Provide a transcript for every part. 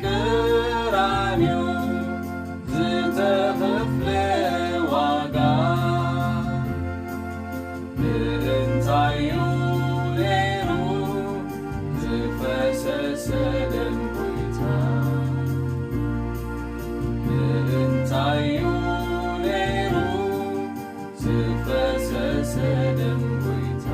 ቀራንዮ ዝተኸፍለ ዋጋ ምእንታይ እዩ ነይሩ ዝፈሰሰ ደም ጎይታ ምእንታይ እዩ ነይሩ ዝፈሰሰ ደም ጎይታ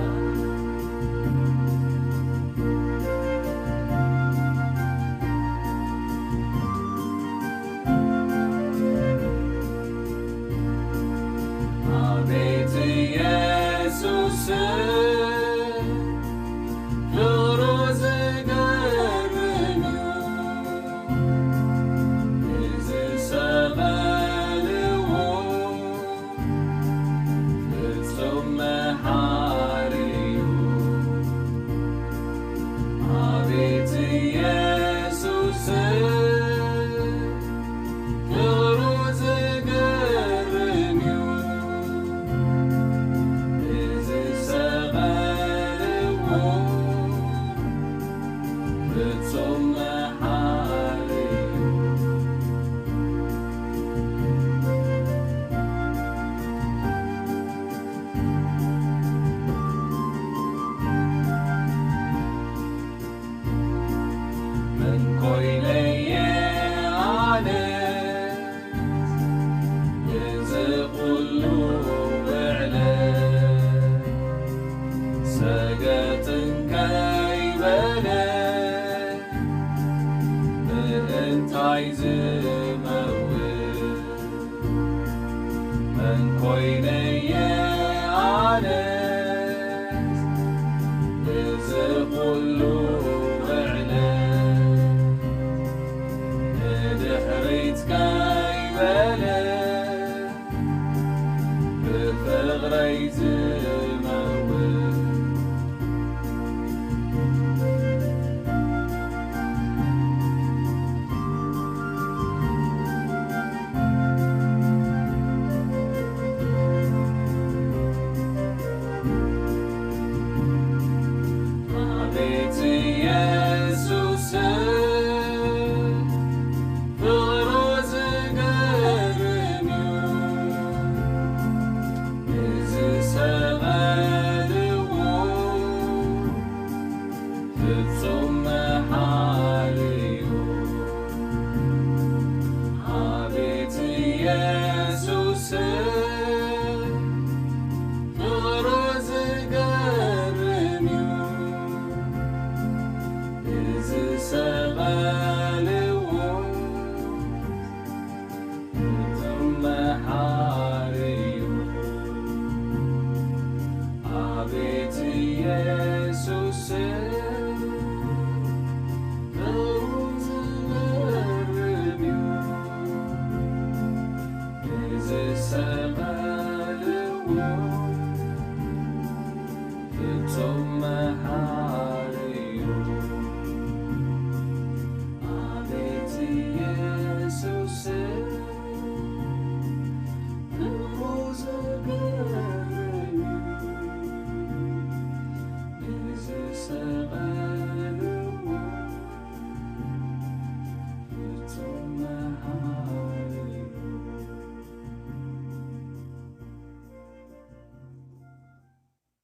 አቤት ኢየሱስ ፍቅሩ ዝገርም ንዝሰቐልዎ ፍጹም መሓሪ እዩ አቤት ኢየሱስ ፍቅሩ ዝገርም ንዝሰቐልዎ ፍጹም መሓሪ መንኮይ ለየኣነት ንዝኹሉ ውዕለት ሰገጥን ከይበለ ምእንታይ ዝመውት መንኮይ ለየኣነት ንዝኹሉ ውዕለት ንድሕሪት ከይበለ ብፍቕረይ ዝመውት አቤት ኢየሱስ ፍቅሩ ዝገርም ንዝሰቐልዎ ፍጹም መሓሪ እዩ አቤት ኢየሱስ ፍቅሩ ዝገርም ንዝሰቐልዎ ፍጹም መሓሪ እዩ አቤት ኢየሱስ ፍቅሩ ዝገርም ንዝሰቐልዎ